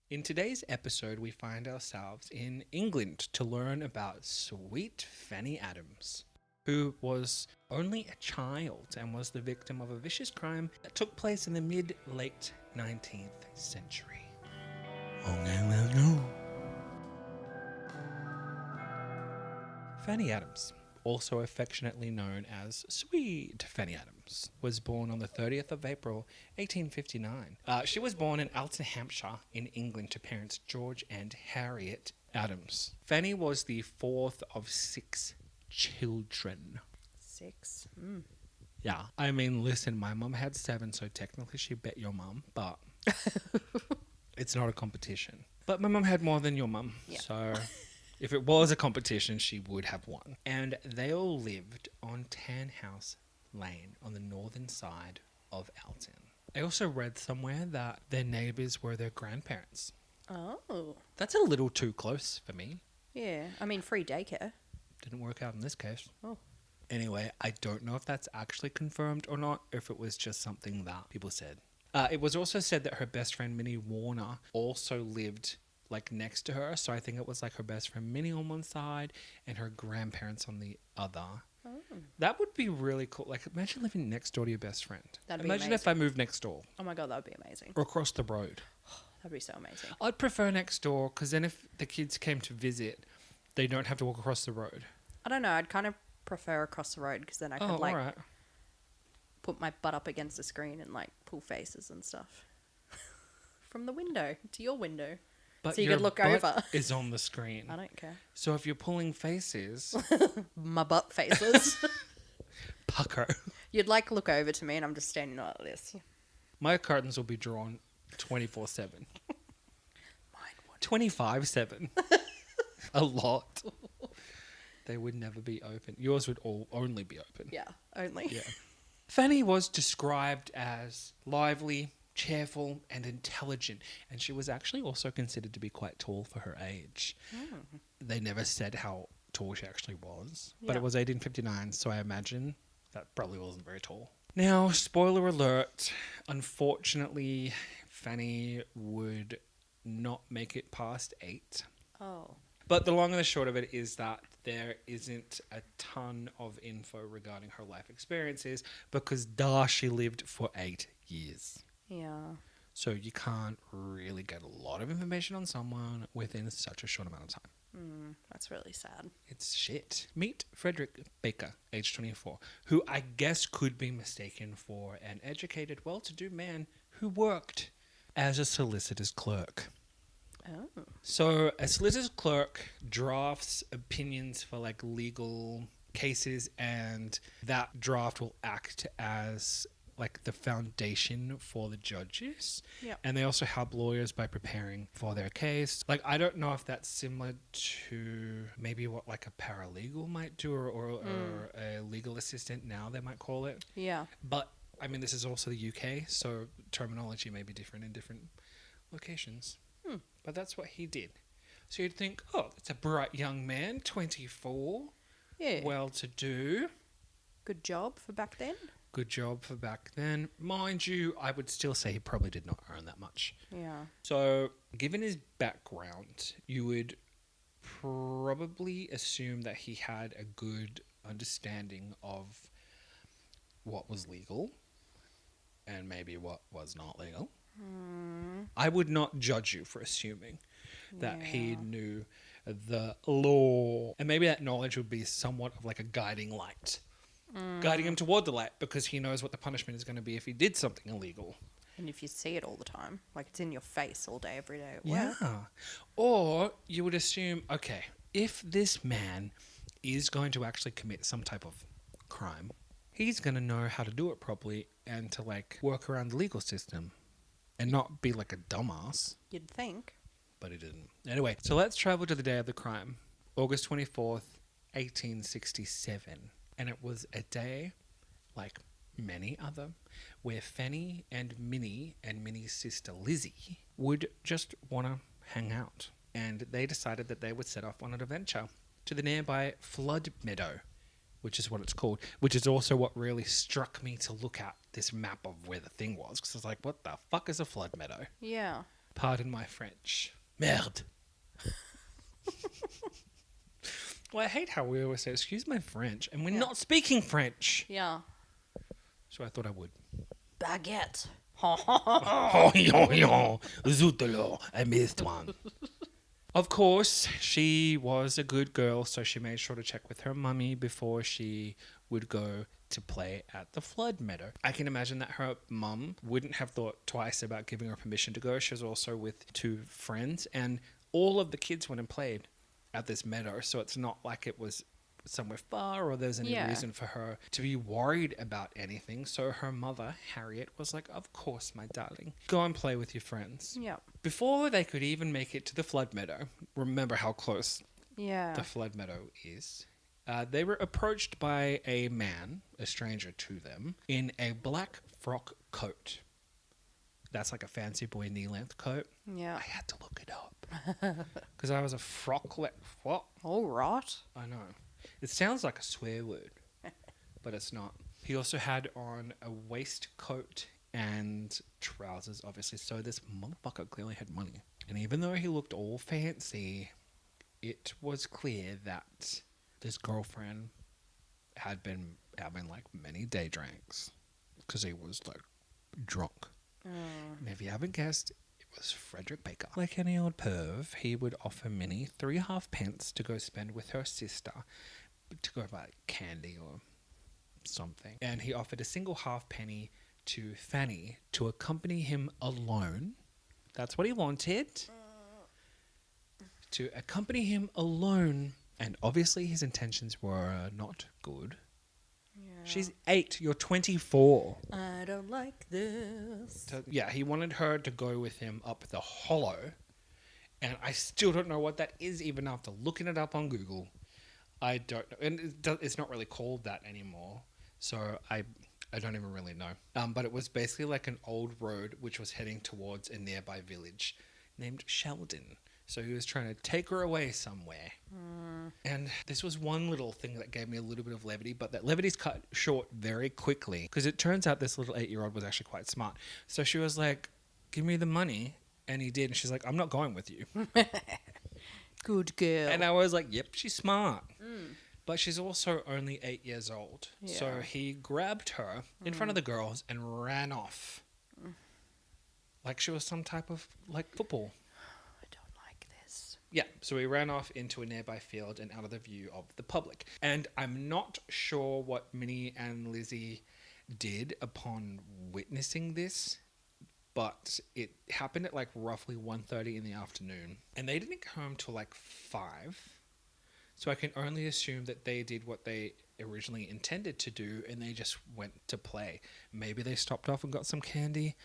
In today's episode, we find ourselves in England to learn about sweet Fanny Adams, who was only a child and was the victim of a vicious crime that took place in the mid-late 19th century. Okay, let's go. Fanny Adams, also affectionately known as Sweet Fanny Adams, was born on the 30th of April, 1859. She was born in Alton, Hampshire, in England, to parents George and Harriet Adams. Fanny was the fourth of 6 children. 6. Yeah, I mean, listen, my mum had 7, so technically she bet your mum, but it's not a competition. But my mum had more than your mum, Yeah. so if it was a competition, she would have won. And they all lived on Tannhouse Lane on the northern side of Alton. I also read somewhere that their neighbours were their grandparents. Oh. That's a little too close for me. Yeah. I mean, free daycare. Didn't work out in this case. Oh. Anyway, I don't know if that's actually confirmed or not, or if it was just something that people said. It was also said that her best friend, Minnie Warner, also lived like next to her. So I think it was like her best friend, Minnie, on one side and her grandparents on the other. Oh. That would be really cool. Like, imagine living next door to your best friend. That'd be Imagine if I moved next door Oh my God, that would be amazing. or across the road. That'd be so amazing. I'd prefer next door because then if the kids came to visit, they don't have to walk across the road. I don't know. I'd kind of prefer across the road because then I could all right. put my butt up against the screen and like pull faces and stuff from the window to your window. But So you your could look butt over. is on the screen. I don't care. So if you're pulling faces, My butt faces. pucker. You'd like look over to me and I'm just standing like this. My curtains will be drawn 24/7. Mine would. 25/7. A lot. They would never be open. Yours would only be open. Yeah, only. Yeah. Fanny was described as lively, cheerful, and intelligent, and she was actually also considered to be quite tall for her age. They never said how tall she actually was, but Yeah. it was 1859, so I imagine that probably wasn't very tall. Now, spoiler alert, unfortunately, Fanny would not make it past 8. Oh. But the long and the short of it is that there isn't a ton of info regarding her life experiences because she lived for 8 years. Yeah. So you can't really get a lot of information on someone within such a short amount of time. That's really sad. It's shit. Meet Frederick Baker, age 24, who I guess could be mistaken for an educated, well-to-do man who worked as a solicitor's clerk. Oh. So a solicitor's clerk drafts opinions for like legal cases, and that draft will act as like the foundation for the judges. Yeah. And they also help lawyers by preparing for their case. Like, I don't know if that's similar to maybe what like a paralegal might do or a legal assistant now they might call it. Yeah. But I mean, this is also the UK, so terminology may be different in different locations. But that's what he did. So you'd think, oh, that's a bright young man, 24, Yeah. well-to-do. Good job for back then. Good job for back then. Mind you, I would still say he probably did not earn that much. Yeah. So given his background, you would probably assume that he had a good understanding of what was legal and maybe what was not legal. I would not judge you for assuming that he Yeah. knew the law. And maybe that knowledge would be somewhat of like a guiding light. Guiding him toward the light because he knows what the punishment is going to be if he did something illegal. And if you see it all the time, like it's in your face all day, every day at work. Yeah. Or you would assume, okay, if this man is going to actually commit some type of crime, he's going to know how to do it properly and to like work around the legal system and not be like a dumbass. You'd think. But he didn't. Anyway, so let's travel to the day of the crime, August 24th, 1867. And it was a day like many other where Fanny and Minnie's sister Lizzie would just want to hang out. And they decided that they would set off on an adventure to the nearby Flood Meadow, which is what it's called, which is also what really struck me to look at this map of where the thing was. Because I was like, what the fuck is a flood meadow? Yeah. Pardon my French. Merde. Well, I hate how we always say, excuse my French, and we're Yeah. not speaking French. Yeah. So I thought I would. Baguette. Oh, yo, zut alors, I missed one. Of course, she was a good girl, so she made sure to check with her mummy before she would go to play at the flood meadow. I can imagine that her mum wouldn't have thought twice about giving her permission to go. She was also with 2 friends, and all of the kids went and played at this meadow, so it's not like it was somewhere far or there's any reason for her to be worried about anything. So her mother, Harriet, was like, of course, my darling, go and play with your friends. Yeah. Before they could even make it to the flood meadow, remember how close Yeah. the flood meadow is, they were approached by a man, a stranger to them, in a black frock coat. That's like a fancy boy knee-length coat. Yeah. I had to look it up because I was a what? All right. I know. It sounds like a swear word, but it's not. He also had on a waistcoat and trousers, obviously. So this motherfucker clearly had money. And even though he looked all fancy, it was clear that this girlfriend had been having like many day drinks because he was like drunk. And if you haven't guessed, it was Frederick Baker. Like any old perv, he would offer Minnie 3.5 pence to go spend with her sister to go buy candy or something. And he offered a single halfpenny to Fanny to accompany him alone. That's what he wanted. To accompany him alone. And obviously his intentions were not good. Yeah. She's 8, you're 24. I don't like this. So, yeah, he wanted her to go with him up the hollow. And I still don't know what that is, even after looking it up on Google. I don't know. And it's not really called that anymore. So I don't even really know. But it was basically like an old road which was heading towards a nearby village named Sheldon. So he was trying to take her away somewhere. And this was one little thing that gave me a little bit of levity, but that levity's cut short very quickly because it turns out this little 8-year-old was actually quite smart. So she was like, give me the money. And he did. And she's like, I'm not going with you. Good girl. And I was like, yep, she's smart. But she's also only 8 years old. Yeah. So he grabbed her in front of the girls and ran off. Like she was some type of like football. I don't like this. Yeah, so he ran off into a nearby field and out of the view of the public. And I'm not sure what Minnie and Lizzie did upon witnessing this, but it happened at like roughly 1:30 in the afternoon. And they didn't come home till like 5. So I can only assume that they did what they originally intended to do and they just went to play. Maybe they stopped off and got some candy.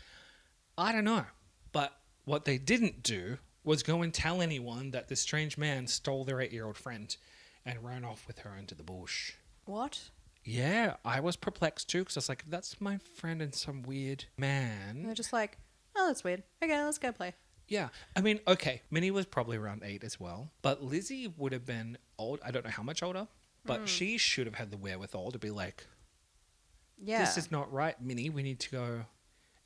I don't know. But what they didn't do was go and tell anyone that this strange man stole their 8-year-old friend and ran off with her into the bush. What? Yeah, I was perplexed too because I was like, that's my friend and some weird man. And they're just like, oh, that's weird. Okay, let's go play. Yeah, I mean, okay, Minnie was probably around 8 as well, but Lizzie would have been old. I don't know how much older, but she should have had the wherewithal to be like, Yeah. this is not right, Minnie. We need to go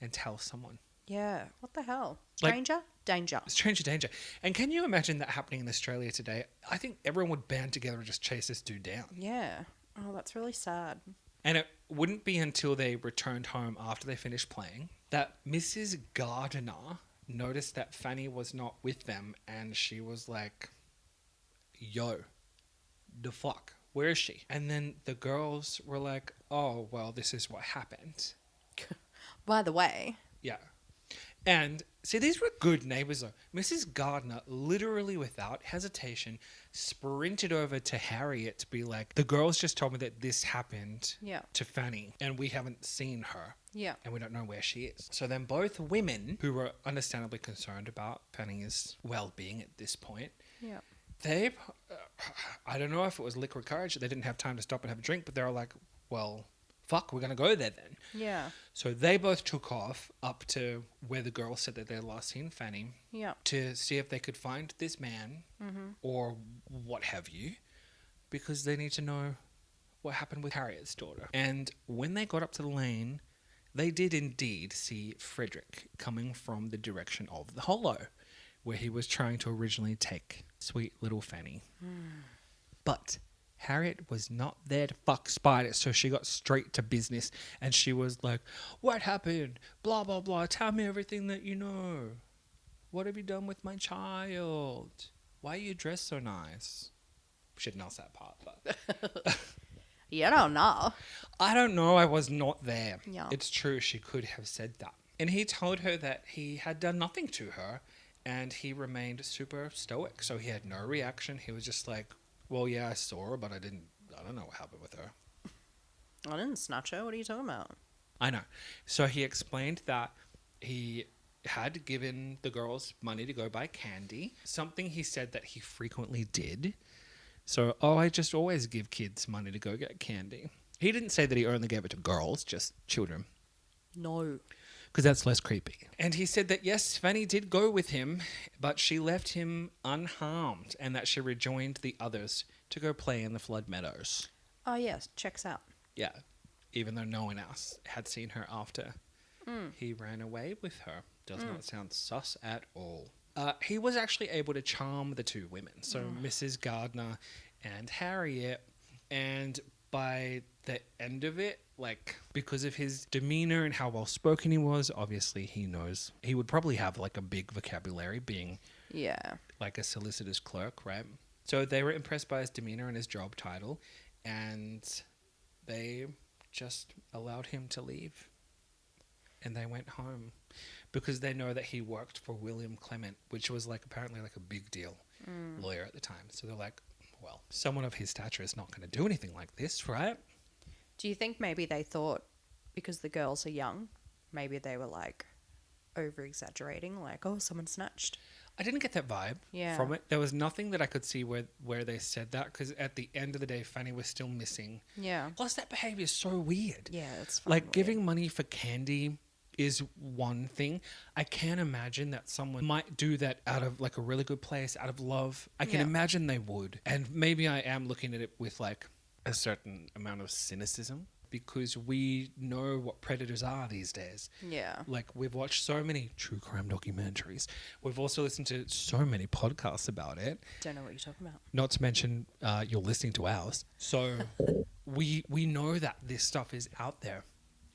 and tell someone. Yeah. What the hell? Like- Stranger? Danger. Stranger danger. And can you imagine that happening in Australia today? I think everyone would band together and just chase this dude down. Yeah. Oh, that's really sad. And it wouldn't be until they returned home after they finished playing that Mrs. Gardiner noticed that Fanny was not with them and she was like, yo, the fuck, where is she? And then the girls were like, oh, well, this is what happened. By the way. Yeah. And see, these were good neighbors though. Mrs. Gardner literally without hesitation sprinted over to Harriet to be like, the girls just told me that this happened Yeah. to Fanny and we haven't seen her. Yeah. And we don't know where she is. So then both women, who were understandably concerned about Fanny's well-being at this point, Yeah. they, I don't know if it was liquid courage, they didn't have time to stop and have a drink, but they were like, well, fuck, we're going to go there then. Yeah. So they both took off up to where the girls said that they had last seen Fanny Yeah. to see if they could find this man or what have you, because they need to know what happened with Harriet's daughter. And when they got up to the lane, they did indeed see Frederick coming from the direction of the Hollow, where he was trying to originally take sweet little Fanny. But Harriet was not there to fuck spiders, so she got straight to business, and she was like, "What happened? Blah, blah, blah. Tell me everything that you know. What have you done with my child? Why are you dressed so nice?" She didn't ask that part, but... You don't know. I don't know. I was not there. Yeah. It's true. She could have said that. And he told her that he had done nothing to her, and he remained super stoic. So he had no reaction. He was just like, "Well, yeah, I saw her, but I don't know what happened with her." I didn't snatch her. What are you talking about? I know. So he explained that he had given the girls money to go buy candy, something he said that he frequently did. So, I just always give kids money to go get candy. He didn't say that he only gave it to girls, just children, No. because that's less creepy. And he said that, yes, Fanny did go with him, but she left him unharmed, and that she rejoined the others to go play in the flood meadows. Oh, yes. Checks out. Yeah, even though no one else had seen her after he ran away with her. Does not sound sus at all. He was actually able to charm the two women, so Mrs. Gardner and Harriet, and by the end of it, like, because of his demeanor and how well spoken he was, obviously he knows he would probably have like a big vocabulary, being Yeah. like a solicitor's clerk, right? So they were impressed by his demeanor and his job title, and they just allowed him to leave, and they went home. Because they know that he worked for William Clement, which was like apparently like a big deal lawyer at the time. So they're like, well, someone of his stature is not going to do anything like this, right? Do you think maybe they thought because the girls are young, maybe they were like over exaggerating, like, oh, someone snatched? I didn't get that vibe Yeah. from it. There was nothing that I could see where they said that, because at the end of the day, Fanny was still missing. Yeah. Plus, that behavior is so weird. Yeah, it's fucking Like, weird. giving money for candy is one thing. I can't imagine that someone might do that out of like a really good place, out of love. I can Yeah. imagine they would. And maybe I am looking at it with like a certain amount of cynicism, because we know what predators are these days. Yeah. Like, we've watched so many true crime documentaries. We've also listened to so many podcasts about it. Don't know what you're talking about. Not to mention you're listening to ours. So we know that this stuff is out there.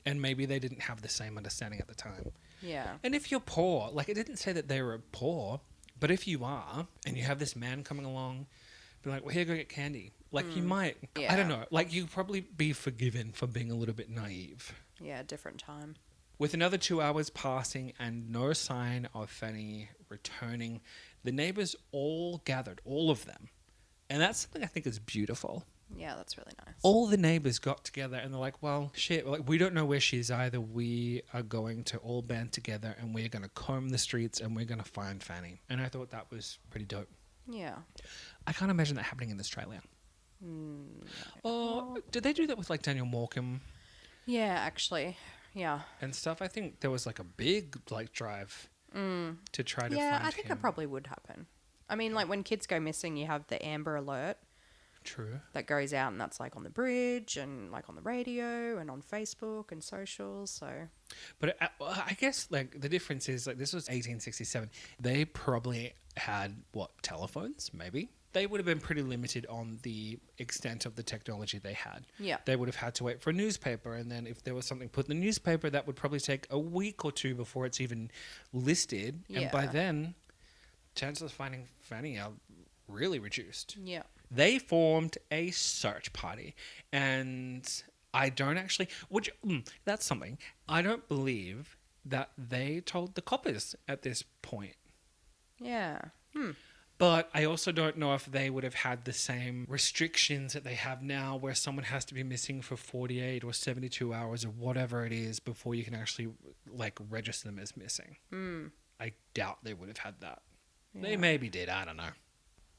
And maybe they didn't have the same understanding at the time. Yeah. And if you're poor, like, it didn't say that they were poor, but if you are, and you have this man coming along, be like, well, here, go get candy. Like, you might, I don't Yeah. know, like, you'd probably be forgiven for being a little bit naive. Yeah, different time. With another 2 hours passing and no sign of Fanny returning, the neighbors all gathered, all of them. And that's something I think is beautiful. Yeah, that's really nice. All the neighbors got together and they're like, well, shit, like, we don't know where she is either. We are going to all band together and we're going to comb the streets and we're going to find Fanny. And I thought that was pretty dope. Yeah. I can't imagine that happening in Australia. Oh, did they do that with like Daniel Morecambe Yeah, actually. Yeah. and stuff? I think there was like a big like drive to try to Yeah, find I think him. it probably would happen. I mean, like when kids go missing, you have the Amber Alert True. that goes out, and that's like on the bridge and like on the radio and on Facebook and socials. So But I guess like the difference is like this was 1867. They probably had what, telephones? Maybe they would have been pretty limited on the extent of the technology they had. yeah, They would have had to wait for a newspaper, and then if there was something put in the newspaper, that would probably take a week or two before it's even listed. And by Yeah. then, chances of finding Fanny are really reduced. yeah, They formed a search party, and I don't actually, that's something. I don't believe that they told the coppers at this point. yeah. But I also don't know if they would have had the same restrictions that they have now, where someone has to be missing for 48 or 72 hours or whatever it is before you can actually like register them as missing. I doubt they would have had that. They Yeah. maybe did, I don't know.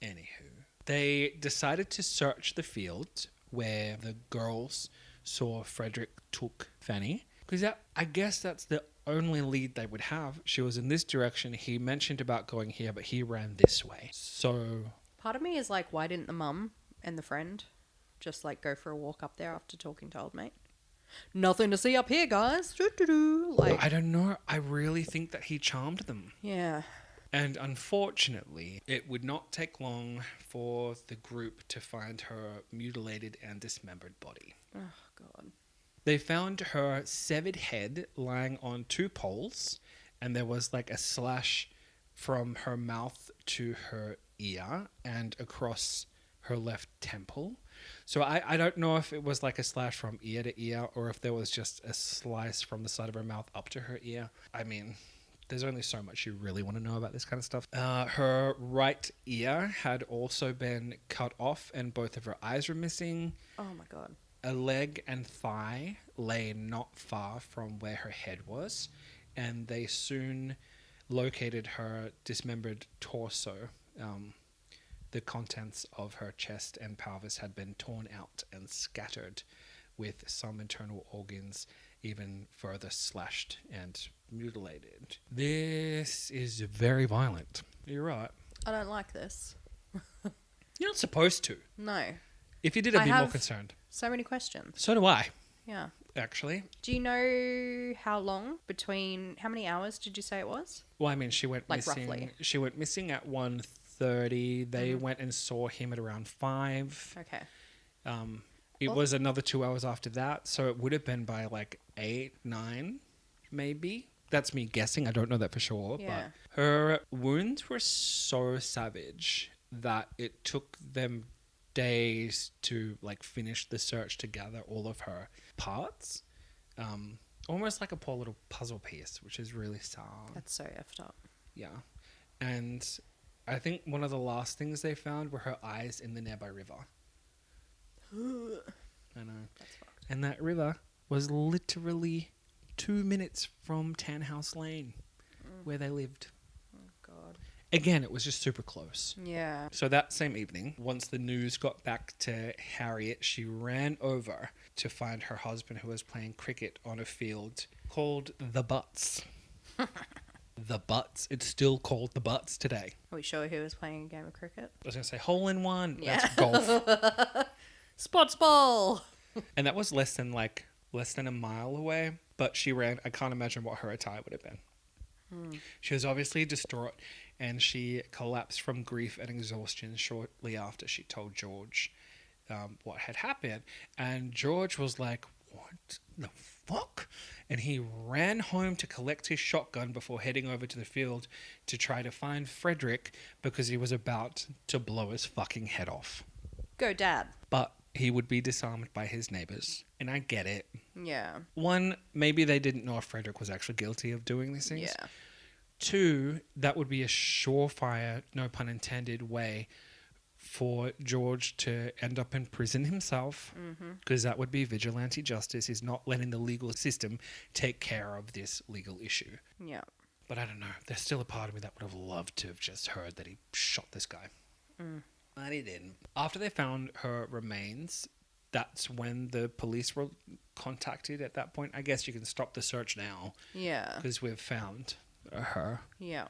Anywho, they decided to search the field where the girls saw Frederick took Fanny, because I guess that's the only lead they would have. She was in this direction. He mentioned about going here, but he ran this way. So Part of me is like, why didn't the mum and the friend just like go for a walk up there after talking to old mate? Nothing to see up here, guys. Doo-doo-doo. Like, I don't know. I really think that he charmed them. yeah. And unfortunately, it would not take long for the group to find her mutilated and dismembered body. Oh, God. They found her severed head lying on two poles, and there was like a slash from her mouth to her ear and across her left temple. So I don't know if it was like a slash from ear to ear or if there was just a slice from the side of her mouth up to her ear. I mean, there's only so much you really want to know about this kind of stuff. Her right ear had also been cut off and both of her eyes were missing. Oh, my God. A leg and thigh lay not far from where her head was, and they soon located her dismembered torso. The contents of her chest and pelvis had been torn out and scattered, with some internal organs even further slashed and mutilated. This is very violent. You're right. I don't like this. You're not supposed to. No. If you did, I'd I be more have- concerned. So many questions. So do I, Yeah. actually. Do you know how long between, how many hours did you say it was? Well, I mean, she went Like, missing. roughly. She went missing at 1:30. They went and saw him at around 5. Okay. It Well- was another 2 hours after that, so it would have been by like 8, 9, maybe. That's me guessing. I don't know that for sure. Yeah. But her wounds were so savage that it took them days to like finish the search to gather all of her parts. Almost like a poor little puzzle piece, which is really sad. That's so effed up. Yeah. And I think one of the last things they found were her eyes in the nearby river. I know. That's fucked. And that river was literally 2 minutes from Tanhouse Lane, where they lived. Oh, God. Again, it was just super close. Yeah. So that same evening, once the news got back to Harriet, she ran over to find her husband who was playing cricket on a field called The Butts. The Butts. It's still called The Butts today. Are we sure he was playing a game of cricket? I was going to say hole in one. Yeah. That's golf. Spots ball! And that was less than a mile away. But she ran. I can't imagine what her attire would have been. She was obviously distraught, and she collapsed from grief and exhaustion shortly after she told George what had happened. And George was like, "What the fuck?" And he ran home to collect his shotgun before heading over to the field to try to find Frederick because he was about to blow his fucking head off. Go, Dad. But he would be disarmed by his neighbors. And I get it. Yeah. One, maybe they didn't know if Frederick was actually guilty of doing these things. Yeah. 2, that would be a surefire, no pun intended, way for George to end up in prison himself, because that would be vigilante justice. He's not letting the legal system take care of this legal issue. Yeah. But I don't know. There's still a part of me that would have loved to have just heard that he shot this guy. But he didn't. After they found her remains, that's when the police were contacted at that point. I guess you can stop the search now Yeah. because we've found her. Yeah.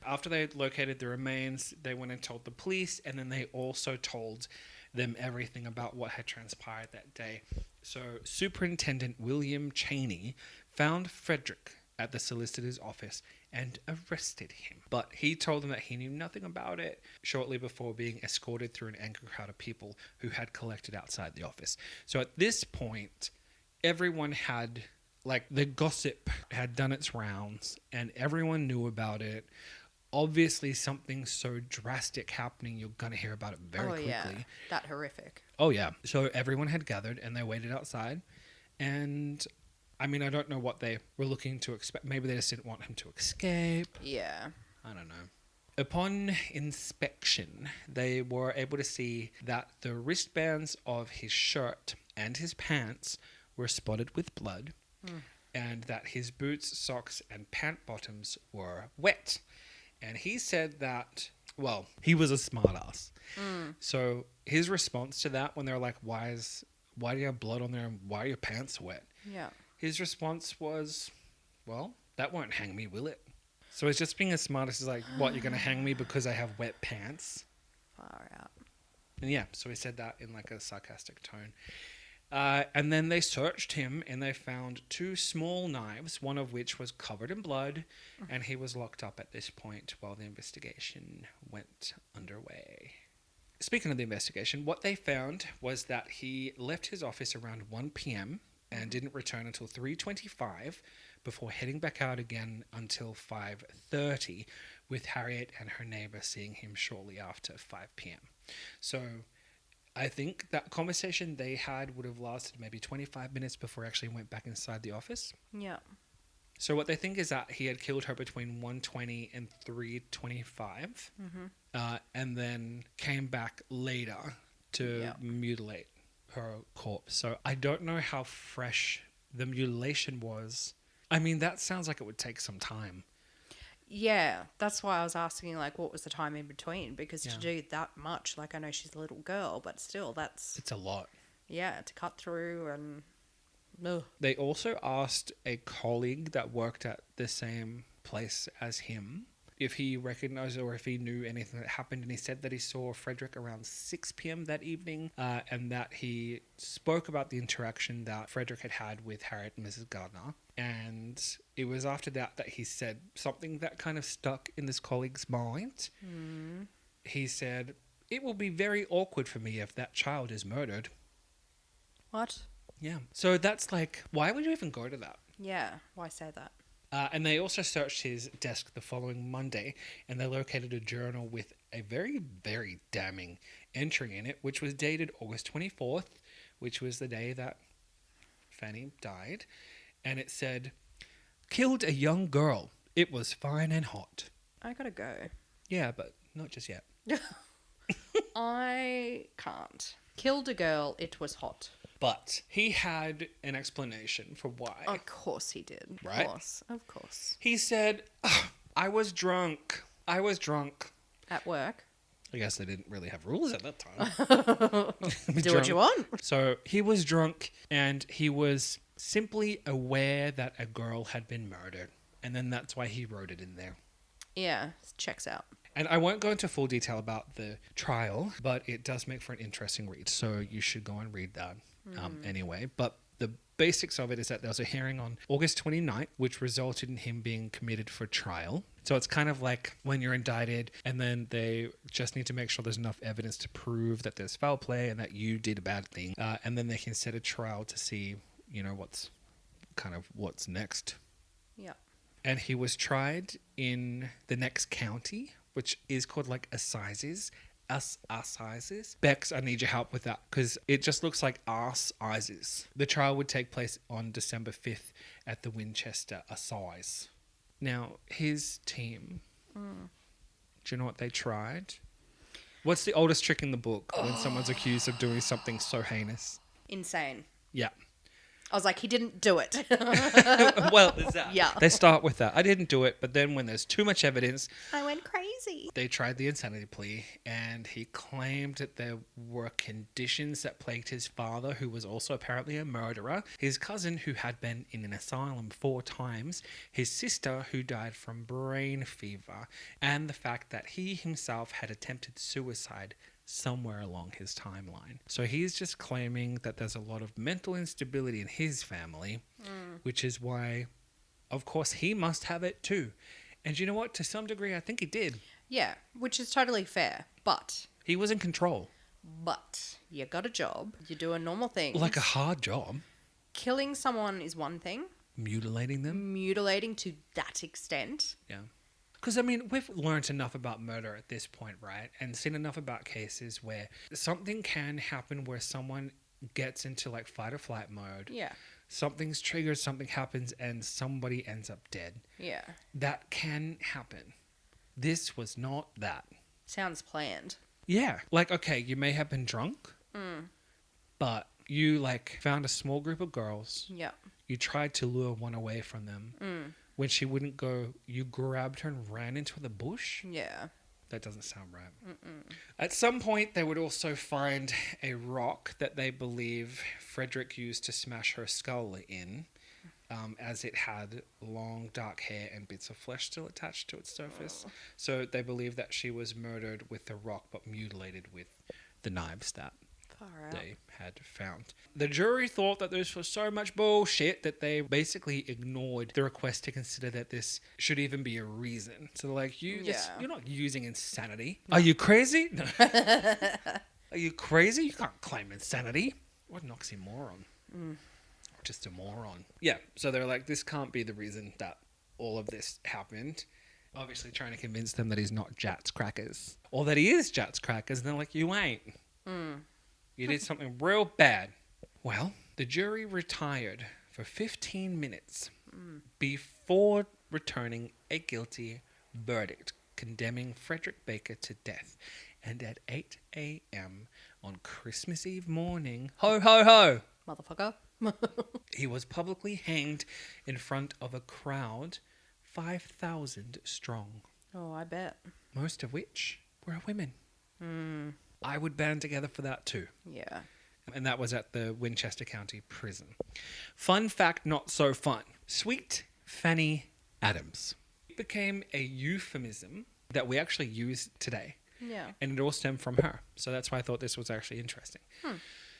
After they located the remains, they went and told the police, and then they also told them everything about what had transpired that day. So Superintendent William Cheney found Frederick at the solicitor's office and arrested him. But he told them that he knew nothing about it shortly before being escorted through an angry crowd of people who had collected outside the office. So at this point, everyone had, like, the gossip had done its rounds and everyone knew about it. Obviously, something so drastic happening, you're going to hear about it very quickly. Yeah. That horrific. Oh, yeah. So everyone had gathered and they waited outside. And, I mean, I don't know what they were looking to expect. Maybe they just didn't want him to escape. Yeah. I don't know. Upon inspection, they were able to see that the wristbands of his shirt and his pants were spotted with blood, and that his boots, socks, and pant bottoms were wet. And he said that, well, he was a smartass. So his response to that, when they were like, why do you have blood on there and why are your pants wet? Yeah. His response was, well, that won't hang me, will it? So it's just being as smart as like, what, you're going to hang me because I have wet pants? Far out. And yeah, so he said that in like a sarcastic tone. And then they searched him and they found 2 small knives, one of which was covered in blood, and he was locked up at this point while the investigation went underway. Speaking of the investigation, what they found was that he left his office around 1 p.m. and didn't return until 3:25 before heading back out again until 5:30, with Harriet and her neighbor seeing him shortly after 5 p.m. So I think that conversation they had would have lasted maybe 25 minutes before he actually went back inside the office. Yeah. So what they think is that he had killed her between 1:20 and 3:25, and then came back later to mutilate her corpse. So I don't know how fresh the mutilation was. I mean, that sounds like it would take some time. Yeah, that's why I was asking, like, what was the time in between? Because Yeah. to do that much, like, I know she's a little girl, but still, that's, It's a lot. yeah, to cut through and, ugh. They also asked a colleague that worked at the same place as him if he recognized or if he knew anything that happened, and he said that he saw Frederick around 6 p.m. that evening, and that he spoke about the interaction that Frederick had had with Harriet and Mrs. Gardner. And it was after that that he said something that kind of stuck in this colleague's mind. He said, "It will be very awkward for me if that child is murdered." What? Yeah. So that's like, why would you even go to that? Yeah, why say that? And they also searched his desk the following Monday, and they located a journal with a very, very damning entry in it, which was dated August 24th, which was the day that Fanny died. And it said, "Killed a young girl. It was fine and hot." I gotta go. Yeah, but not just yet. I can't. Killed a girl, it was hot. But he had an explanation for why. Of course he did. Of Right? course. Of course. He said, "I was drunk. I was drunk." At work. I guess they didn't really have rules at that time. Do what you want. So he was drunk and he was simply aware that a girl had been murdered. And then that's why he wrote it in there. Yeah, checks out. And I won't go into full detail about the trial, but it does make for an interesting read. So you should go and read that anyway. But the basics of it is that there was a hearing on August 29th, which resulted in him being committed for trial. So it's kind of like when you're indicted and then they just need to make sure there's enough evidence to prove that there's foul play and that you did a bad thing. And then they can set a trial to see, you know, what's next. Yeah. And he was tried in the next county, which is called like Assizes. Assizes. Bex, I need your help with that because it just looks like Assizes. The trial would take place on December 5th at the Winchester Assize. Now, his team, do you know what they tried? What's the oldest trick in the book when someone's accused of doing something so heinous? Insane. Yeah. I was like, he didn't do it. Well, there's that. Yeah. They start with that. I didn't do it, but then when there's too much evidence, I went crazy. they tried the insanity plea, and he claimed that there were conditions that plagued his father, who was also apparently a murderer, his cousin, who had been in an asylum 4 times, his sister, who died from brain fever, and the fact that he himself had attempted suicide somewhere along his timeline. So he's just claiming that there's a lot of mental instability in his family, which is why, of course, he must have it too. And you know what? To some degree, I think he did. Yeah, which is totally fair. But He was in control. you got a job. You're doing normal things. Like a hard job. Killing someone is one thing. Mutilating them. Mutilating to that extent. Yeah. Because, I mean, we've learned enough about murder at this point, right? And seen enough about cases where something can happen where someone gets into like fight or flight mode. Yeah. Something's triggered, something happens, and somebody ends up dead. Yeah. That can happen. This was not that. Sounds planned. Yeah. Like, okay, you may have been drunk, but you like found a small group of girls. Yeah. You tried to lure one away from them. When she wouldn't go, you grabbed her and ran into the bush? Yeah. That doesn't sound right. At some point, they would also find a rock that they believe Frederick used to smash her skull in, as it had long dark hair and bits of flesh still attached to its surface. So they believe that she was murdered with the rock but mutilated with the knives that Far out. they had found. The jury thought that this was so much bullshit that they basically ignored the request to consider that this should even be a reason. So like, you're not using insanity. No. Are you crazy? No. Are you crazy? You can't claim insanity. What an oxymoron. Just a moron. Yeah, so they're like, this can't be the reason that all of this happened. Obviously trying to convince them that he's not Jats Crackers. Or that he is Jats Crackers, and they're like, you ain't. You did something real bad. Well, the jury retired for 15 minutes before returning a guilty verdict, condemning Frederick Baker to death. And at 8 a.m. on Christmas Eve morning, ho, ho, ho, Motherfucker. he was publicly hanged in front of a crowd 5,000 strong. Oh, I bet. Most of which were women. I would band together for that too. Yeah. And that was at the Winchester County Prison. Fun fact, not so fun. Sweet Fanny Adams. It became a euphemism that we actually use today. Yeah. And it all stemmed from her. So that's why I thought this was actually interesting.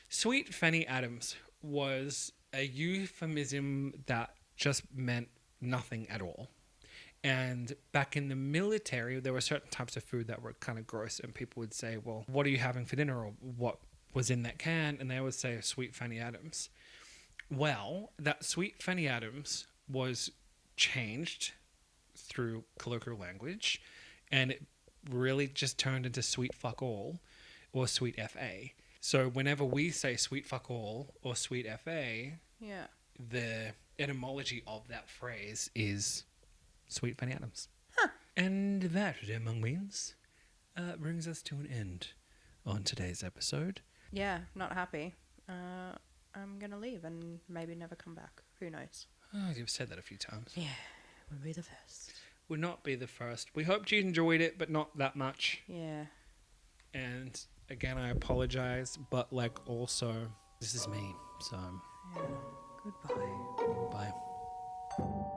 Sweet Fanny Adams was a euphemism that just meant nothing at all. And back in the military, there were certain types of food that were kind of gross. And people would say, well, what are you having for dinner? Or what was in that can? And they would say, Sweet Fanny Adams. Well, that Sweet Fanny Adams was changed through colloquial language. And it really just turned into sweet fuck all or sweet FA. So whenever we say sweet fuck all or sweet FA, Yeah. the etymology of that phrase is Sweet Fanny Adams. And that, among means, brings us to an end on today's episode. Yeah, not happy. I'm going to leave and maybe never come back. Who knows? Oh, you've said that a few times. Yeah, we'll be the first. Would not be the first. We hoped you enjoyed it, but not that much. Yeah. And again, I apologize, but like also, this is me, so Yeah. Goodbye. bye.